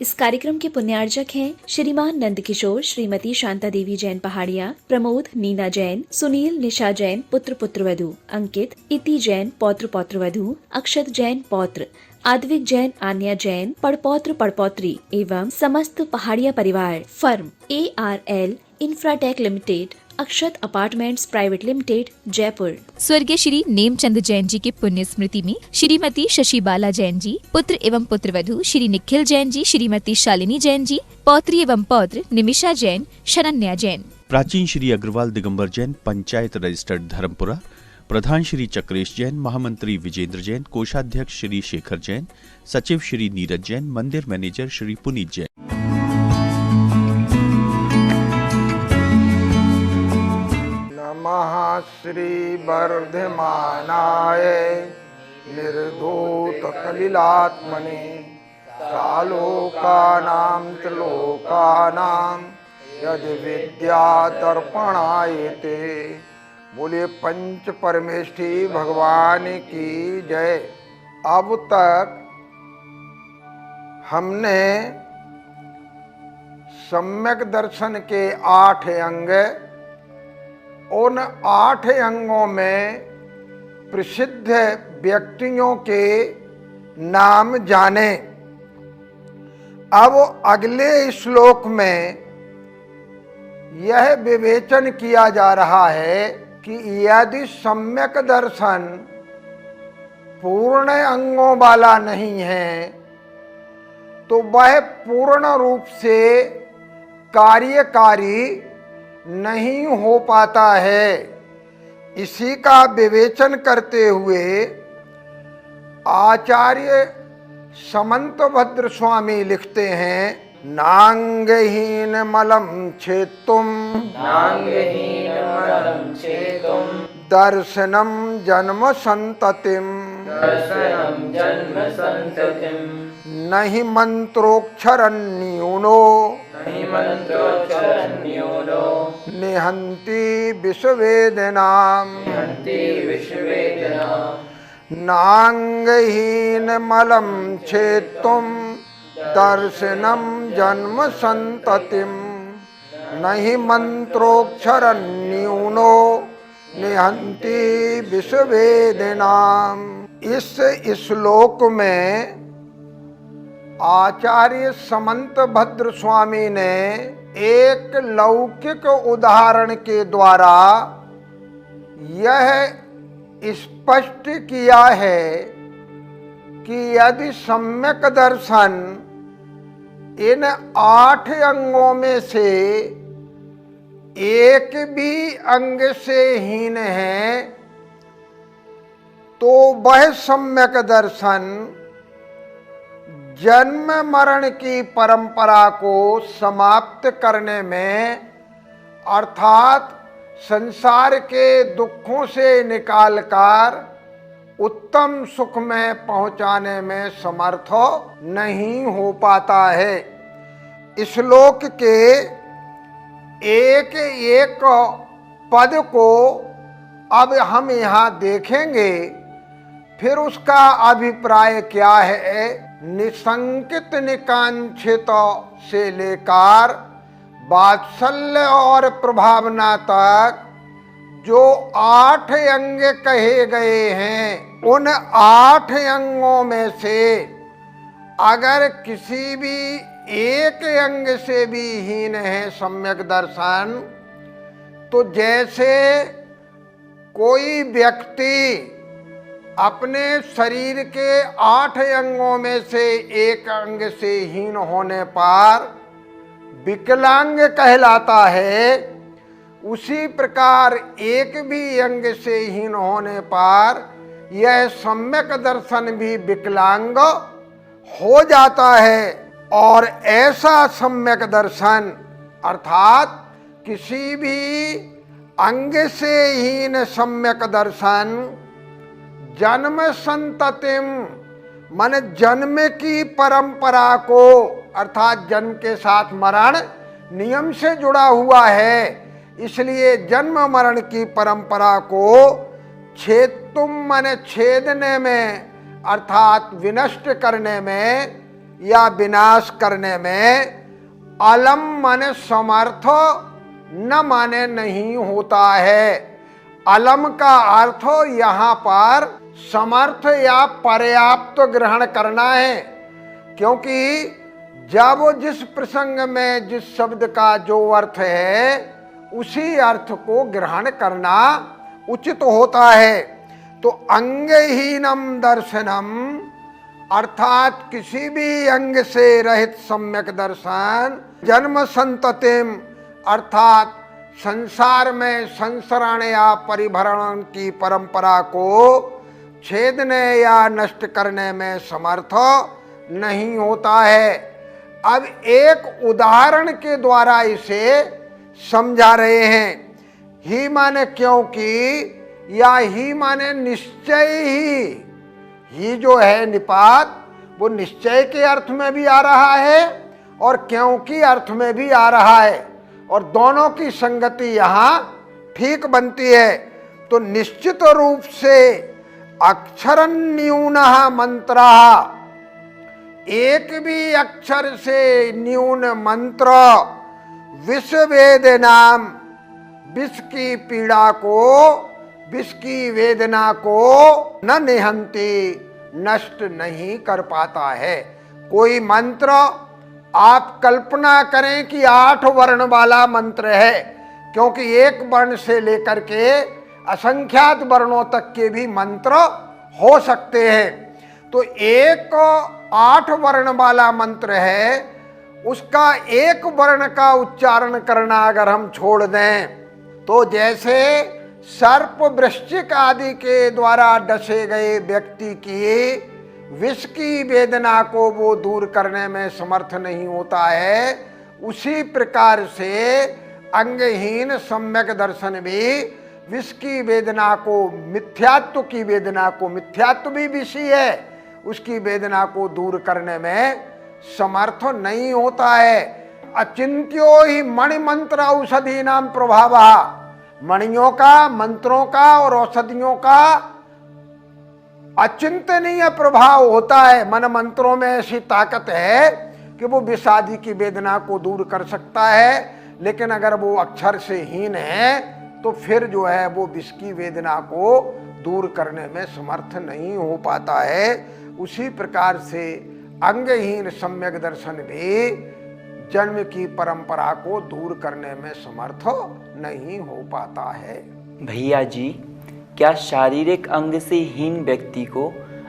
इस कार्यक्रम के पुण्यार्जक हैं श्रीमान नंद किशोर, श्रीमती शांता देवी जैन पहाड़िया, प्रमोद नीना जैन, सुनील निशा जैन पुत्र पुत्रवधू, अंकित इति जैन पौत्र पौत्रवधू, अक्षत जैन पौत्र, आद्विक जैन आन्या जैन पड़पौत्र पड़पौत्री एवं समस्त पहाड़िया परिवार। फर्म ARL इंफ्राटेक लिमिटेड, अक्षत अपार्टमेंट्स प्राइवेट लिमिटेड, जयपुर। स्वर्गीय श्री नेमचंद जैन जी की पुण्य स्मृति में श्रीमती शशिबाला जैन जी, पुत्र एवं पुत्रवधू श्री निखिल जैन जी, श्रीमती शालिनी जैन जी, पौत्री एवं पौत्र निमिषा जैन, शरण्या जैन। प्राचीन श्री अग्रवाल दिगंबर जैन, पंचायत रजिस्टर्ड धर्मपुरा। प्रधान श्री चक्रेश जैन, महामंत्री विजेंद्र जैन, कोषाध्यक्ष श्री शेखर जैन, सचिव श्री नीरज जैन, मंदिर मैनेजर श्री पुनीत जैन। नमः श्री वर्धमानाय निर्धूत कलिलात्मने कालोकानां त्रिलोकानां यद विद्या दर्पणायते। बोले पंच परमेष्ठी भगवान की जय। अब तक हमने सम्यक दर्शन के 8 अंग, उन 8 अंगों में प्रसिद्ध व्यक्तियों के नाम जाने। अब अगले श्लोक में यह विवेचन किया जा रहा है कि यदि सम्यक दर्शन पूर्ण अंगों वाला नहीं है तो वह पूर्ण रूप से कार्यकारी नहीं हो पाता है। इसी का विवेचन करते हुए आचार्य समंतभद्र स्वामी लिखते हैं, नांगहीन मलम छेतुम दर्शनम जन्म संततिम नहीं मंत्रोक्षरन्यूनो निहंति विश्ववेदनाम। नांगहीन मलम छेतुम दर्शनम जन्म संततिम नहीं मंत्रोक्षरन्यूनो निहंति विश्ववेदनाम। इस श्लोक में आचार्य समंतभद्र स्वामी ने एक लौकिक उदाहरण के द्वारा यह स्पष्ट किया है कि यदि सम्यक दर्शन इन 8 अंगों में से एक भी अंग से हीन है तो वह सम्यक दर्शन जन्म मरण की परंपरा को समाप्त करने में अर्थात संसार के दुखों से निकालकर उत्तम सुख में पहुंचाने में समर्थ नहीं हो पाता है। इस श्लोक के एक एक पद को अब हम यहाँ देखेंगे, फिर उसका अभिप्राय क्या है। निसंकित निकांक्षित से लेकर वात्सल्य और प्रभावना तक जो 8 अंग कहे गए हैं, उन 8 अंगों में से अगर किसी भी एक अंग से भी हीन है सम्यक दर्शन, तो जैसे कोई व्यक्ति अपने शरीर के 8 अंगों में से एक अंग से हीन होने पर विकलांग कहलाता है, उसी प्रकार एक भी अंग से हीन होने पर यह सम्यक दर्शन भी विकलांग हो जाता है। और ऐसा सम्यक दर्शन अर्थात किसी भी अंग से हीन सम्यक दर्शन जन्म संततिम मन जन्म की परंपरा को, अर्थात जन्म के साथ मरण नियम से जुड़ा हुआ है, इसलिए जन्म मरण की परंपरा को छेदुम मन छेदने में अर्थात विनष्ट करने में या विनाश करने में अलम माने समर्थ, न माने नहीं होता है। अलम का अर्थ यहाँ पर समर्थ या पर्याप्त ग्रहण करना है, क्योंकि जब जिस प्रसंग में जिस शब्द का जो अर्थ है उसी अर्थ को ग्रहण करना उचित होता है। तो अंगहीनम दर्शनम अर्थात किसी भी अंग से रहित सम्यक दर्शन, जन्म संततिम अर्थात संसार में संसरण या परिभरण की परंपरा को छेदने या नष्ट करने में समर्थ नहीं होता है। अब एक उदाहरण के द्वारा इसे समझा रहे हैं। ही माने क्योंकि, या ही माने निश्चय ही जो है निपात वो निश्चय के अर्थ में भी आ रहा है और क्योंकि अर्थ में भी आ रहा है, और दोनों की संगति यहाँ ठीक बनती है। तो निश्चित रूप से अक्षरं न्यूनः मंत्रः, एक भी अक्षर से न्यून मंत्र विष वेदनाम, विष की पीड़ा को, विष की वेदना को न निहंती, नष्ट नहीं कर पाता है। कोई मंत्र आप कल्पना करें कि 8 वर्ण वाला मंत्र है, क्योंकि एक वर्ण से लेकर के असंख्यात वर्णों तक के भी मंत्र हो सकते हैं। तो एक 8 वर्ण वाला मंत्र है, उसका एक वर्ण का उच्चारण करना अगर हम छोड़ दें तो जैसे सर्प वृश्चिक आदि के द्वारा डसे गए व्यक्ति की विष की वेदना को वो दूर करने में समर्थ नहीं होता है, उसी प्रकार से अंगहीन सम्यक दर्शन भी विष की वेदना को, मिथ्यात्व की वेदना को, मिथ्यात्व भी विषय है, उसकी वेदना को दूर करने में समर्थ नहीं होता है। अचिंत्यो ही मणि मंत्र औषधि नाम प्रभाव, मणियों का, मंत्रों का और औषधियों का अचिंतनीय प्रभाव होता है। मन मंत्रों में ऐसी ताकत है कि वो विष आदि की वेदना को दूर कर सकता है, लेकिन अगर वो अक्षर से हीन है तो फिर जो है वो विष की वेदना को दूर करने में समर्थ नहीं हो पाता है। उसी प्रकार से अंगहीन सम्यक दर्शन भी जन्म की परंपरा को दूर करने में समर्थ नहीं हो पाता है। भैया जी, क्या शारीरिक अंग से हीन व्यक्ति को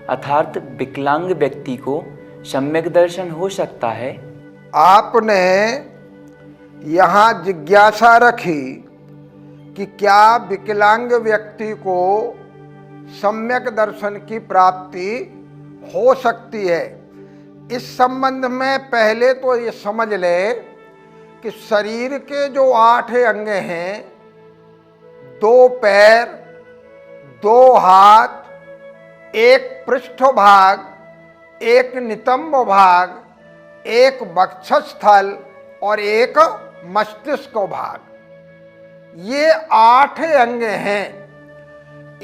अर्थात विकलांग व्यक्ति को सम्यक दर्शन हो सकता है? आपने यहाँ जिज्ञासा रखी कि क्या विकलांग व्यक्ति को सम्यक दर्शन की प्राप्ति हो सकती है। इस संबंध में पहले तो ये समझ ले कि शरीर के जो 8 अंग हैं, 2 पैर, 2 हाथ, 1 पृष्ठ भाग, 1 नितंब भाग, 1 वक्षस्थल और 1 मस्तिष्क भाग, ये 8 अंग हैं।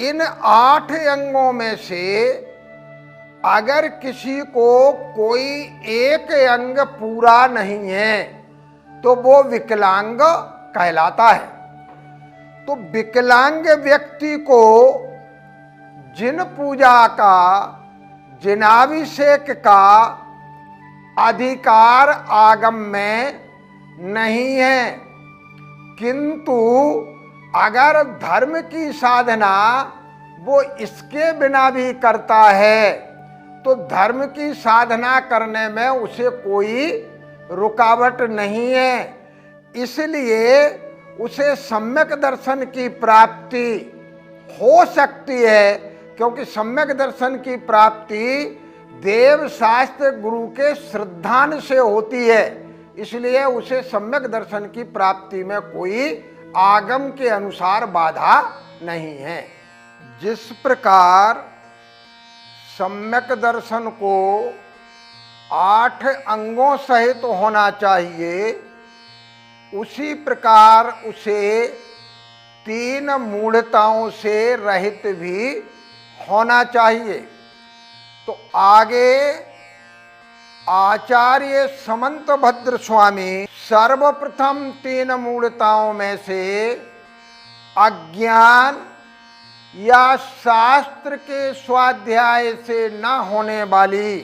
इन 8 अंगों में से अगर किसी को कोई एक अंग पूरा नहीं है तो वो विकलांग कहलाता है। तो विकलांग व्यक्ति को जिन पूजा का, जिनाभिषेक का अधिकार आगम में नहीं है, किंतु अगर धर्म की साधना वो इसके बिना भी करता है तो धर्म की साधना करने में उसे कोई रुकावट नहीं है। इसलिए उसे सम्यक दर्शन की प्राप्ति हो सकती है, क्योंकि सम्यक दर्शन की प्राप्ति देव शास्त्र गुरु के श्रद्धान से होती है। इसलिए उसे सम्यक दर्शन की प्राप्ति में कोई आगम के अनुसार बाधा नहीं है। जिस प्रकार सम्यक दर्शन को 8 अंगों सहित होना चाहिए, उसी प्रकार उसे 3 मूढ़ताओं से रहित भी होना चाहिए। तो आगे आचार्य समंत भद्र स्वामी सर्वप्रथम 3 मूढ़ताओं में से अज्ञान या शास्त्र के स्वाध्याय से न होने वाली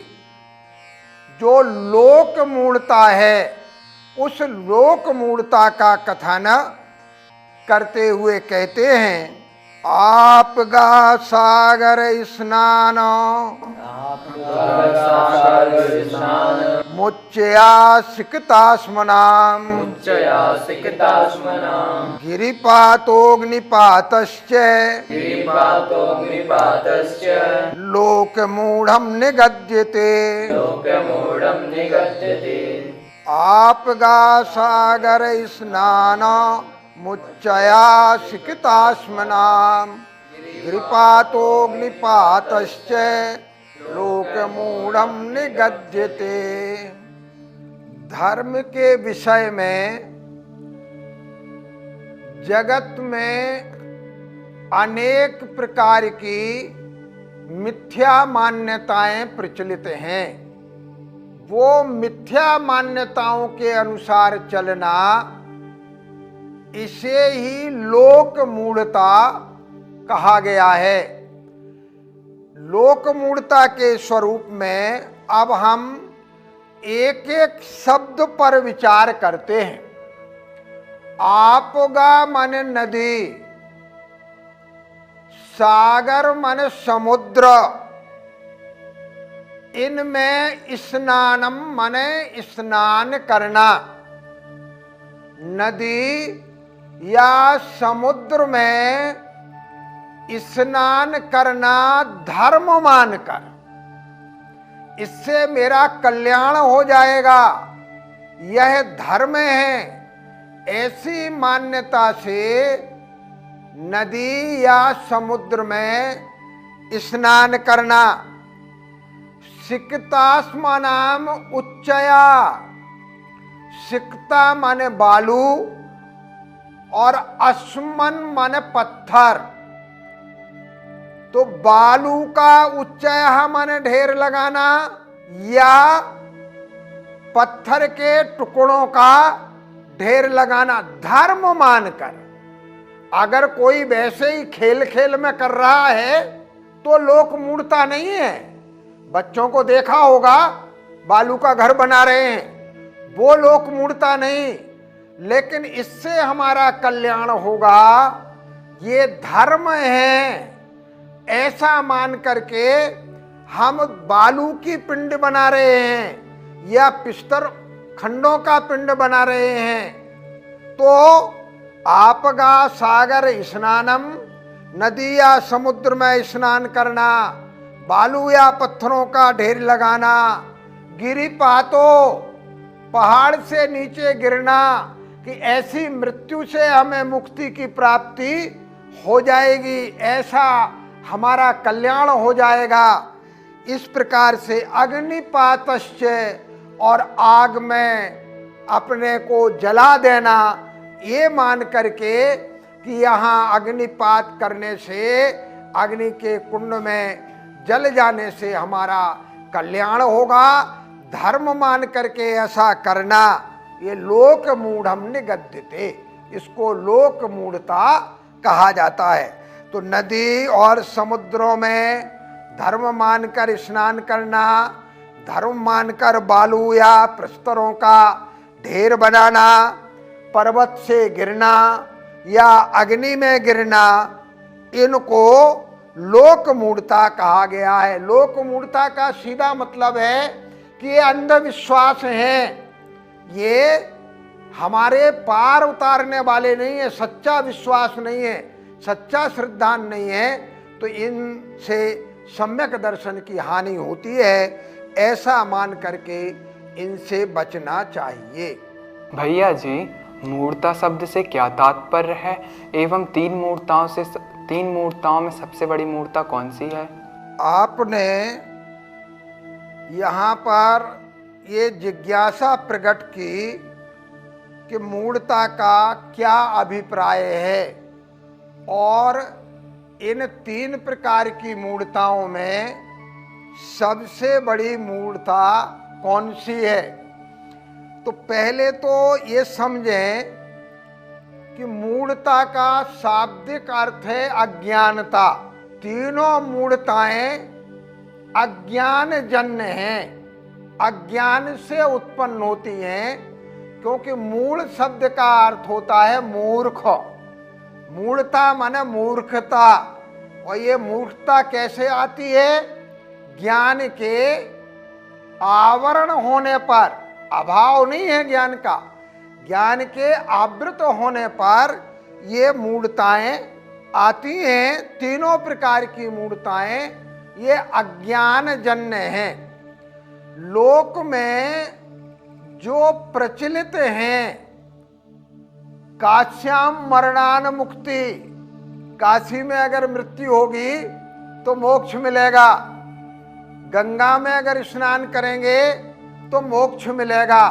जो लोक मूढ़ता है, उस लोक मूढ़ता का कथन करते हुए कहते हैं, आपगा सागर स्नान मुच्चया सिकतास्मनाम गिरिपातोऽग्निपातश्च लोकमूढ़ं निगद्यते आपगा सागर स्नान मुच्चया सिकतास्मनाम गिरिपातोऽग्निपातश्च लोकमूढ़ं निगद्यते। धर्म के विषय में जगत में अनेक प्रकार की मिथ्या मान्यताएं प्रचलित हैं। वो मिथ्या मान्यताओं के अनुसार चलना, इसे ही लोक मूढ़ता कहा गया है। लोक मूढ़ता के स्वरूप में अब हम एक एक शब्द पर विचार करते हैं। आपगा मन नदी, सागर मन समुद्र, इनमें स्नानम मने स्नान करना। नदी या समुद्र में स्नान करना धर्म मानकर, इससे मेरा कल्याण हो जाएगा, यह धर्म है, ऐसी मान्यता से नदी या समुद्र में स्नान करना। सिकतास्मनाम उच्चया, सिकता माने बालू और अस्मन माने पत्थर। तो बालू का उच्चया माने ढेर लगाना या पत्थर के टुकड़ों का ढेर लगाना धर्म मानकर। अगर कोई वैसे ही खेल खेल में कर रहा है तो लोक मूढ़ता नहीं है। बच्चों को देखा होगा बालू का घर बना रहे हैं, वो लोक मूढ़ता नहीं, लेकिन इससे हमारा कल्याण होगा, ये धर्म है, ऐसा मान करके हम बालू की पिंड बना रहे हैं या पिस्तर खंडों का पिंड बना रहे हैं। तो आपगा सागर स्नानम, नदी या समुद्र में स्नान करना, बालू या पत्थरों का ढेर लगाना, गिरिपातो, पहाड़ से नीचे गिरना कि ऐसी मृत्यु से हमें मुक्ति की प्राप्ति हो जाएगी, ऐसा हमारा कल्याण हो जाएगा। इस प्रकार से अग्निपातश्च, और आग में अपने को जला देना, ये मान करके कि यहाँ अग्निपात करने से, अग्नि के कुंड में जल जाने से हमारा कल्याण होगा, धर्म मान करके ऐसा करना, ये लोक मूढ़म निगद्यते, इसको लोक मूढ़ता कहा जाता है। तो नदी और समुद्रों में धर्म मानकर स्नान करना, धर्म मानकर बालू या प्रस्तरों का ढेर बनाना, पर्वत से गिरना या अग्नि में गिरना, इनको लोक मूढ़ता कहा गया है। लोक मूढ़ता का सीधा मतलब है कि ये अंधविश्वास हैं, ये हमारे पार उतारने वाले नहीं है, सच्चा विश्वास नहीं है, सच्चा श्रद्धा नहीं है। तो इनसे सम्यक दर्शन की हानि होती है, ऐसा मान करके इनसे बचना चाहिए। भैया जी, मूर्ता शब्द से क्या तात्पर्य है एवं तीन मूर्ताओं में सबसे बड़ी मूर्ता कौन सी है? आपने यहाँ पर ये जिज्ञासा प्रकट की कि मूर्ता का क्या अभिप्राय है, और इन 3 प्रकार की मूर्ताओं में सबसे बड़ी मूर्ता कौन सी है? तो पहले तो ये समझें कि मूढ़ता का शाब्दिक अर्थ है अज्ञानता। तीनों मूढ़ताएं अज्ञान जन्य हैं, अज्ञान से उत्पन्न होती हैं, क्योंकि मूढ़ शब्द का अर्थ होता है मूर्ख। मूढ़ता माने मूर्खता। और ये मूर्खता कैसे आती है? ज्ञान के आवरण होने पर, अभाव नहीं है ज्ञान का, ज्ञान के आवृत होने पर ये मूढ़ताएं आती हैं। तीनों प्रकार की मूढ़ताएं ये अज्ञान जन्य हैं। लोक में जो प्रचलित हैं, काश्याम मरणान मुक्ति, काशी में अगर मृत्यु होगी तो मोक्ष मिलेगा, गंगा में अगर स्नान करेंगे तो मोक्ष मिलेगा।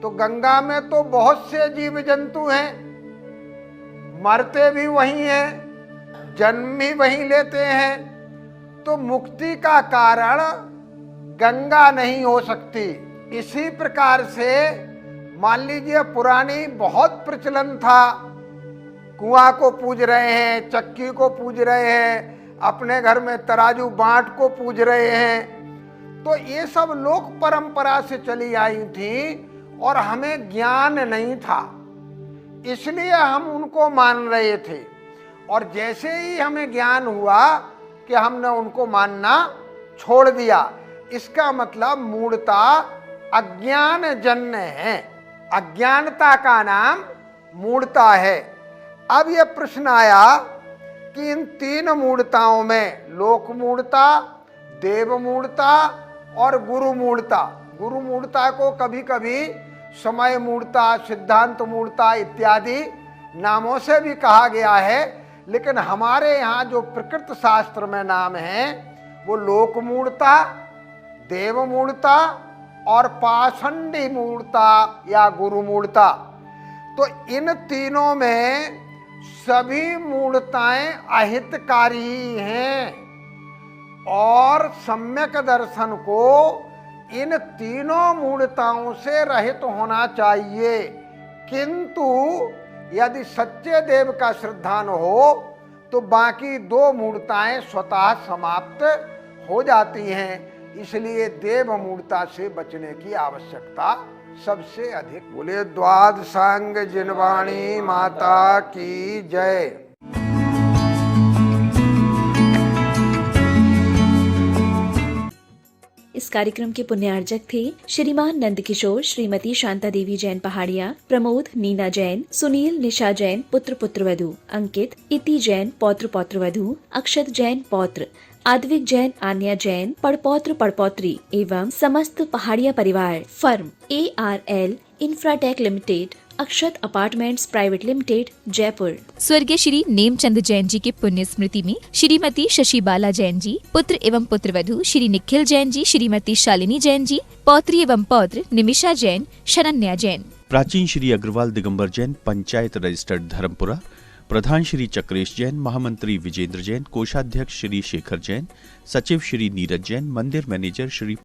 तो गंगा में तो बहुत से जीव जंतु हैं, मरते भी वही हैं, जन्म भी वही लेते हैं, तो मुक्ति का कारण गंगा नहीं हो सकती। इसी प्रकार से मान लीजिए पुरानी बहुत प्रचलन था, कुआं को पूज रहे हैं, चक्की को पूज रहे हैं, अपने घर में तराजू बांट को पूज रहे हैं। तो ये सब लोक परंपरा से चली आई थी और हमें ज्ञान नहीं था, इसलिए हम उनको मान रहे थे। और जैसे ही हमें ज्ञान हुआ कि हमने उनको मानना छोड़ दिया। इसका मतलब मूढ़ता अज्ञान जन्य है, अज्ञानता का नाम मूढ़ता है। अब यह प्रश्न आया कि इन तीन मूढ़ताओं में लोक मूढ़ता, देव मूढ़ता और गुरु मूढ़ता, गुरु मूढ़ता को कभी कभी समय मूढ़ता, सिद्धांत मूढ़ता इत्यादि नामों से भी कहा गया है, लेकिन हमारे यहाँ जो प्रकृत शास्त्र में नाम है वो लोक मूढ़ता, देव मूढ़ता और पाषंडी मूढ़ता या गुरु मूढ़ता। तो इन तीनों में सभी मूढ़ताएं अहितकारी हैं और सम्यक दर्शन को इन तीनों मूढ़ताओं से रहित होना चाहिए। किंतु यदि सच्चे देव का श्रद्धान हो तो बाकी दो मूढ़ताएं स्वतः समाप्त हो जाती हैं। इसलिए देव मूढ़ता से बचने की आवश्यकता सबसे अधिक। बोले द्वादशांग जिनवाणी माता की जय। इस कार्यक्रम के पुण्यार्जक थे श्रीमान नंद किशोर, श्रीमती शांता देवी जैन पहाड़िया, प्रमोद नीना जैन, सुनील निशा जैन पुत्र पुत्रवधू, अंकित इति जैन पौत्र पौत्रवधू, अक्षत जैन पौत्र, आद्विक जैन, आन्या जैन पड़पौत्र पड़पौत्री एवं समस्त पहाड़िया परिवार। फर्म ARL इंफ्राटेक लिमिटेड, अक्षत अपार्टमेंट्स प्राइवेट लिमिटेड, जयपुर। स्वर्गीय श्री नेमचंद जैन जी की पुण्य स्मृति में श्रीमती शशि बाला जैन जी, पुत्र एवं पुत्रवधू श्री निखिल जैन जी, श्रीमती शालिनी जैन जी, पौत्री एवं पौत्र निमिषा जैन, शरण्या जैन। प्राचीन श्री अग्रवाल दिगंबर जैन पंचायत रजिस्टर्ड धर्मपुरा, प्रधान श्री चक्रेश जैन, महामंत्री विजेंद्र जैन, कोषाध्यक्ष श्री शेखर जैन, सचिव श्री नीरज जैन, मंदिर मैनेजर श्री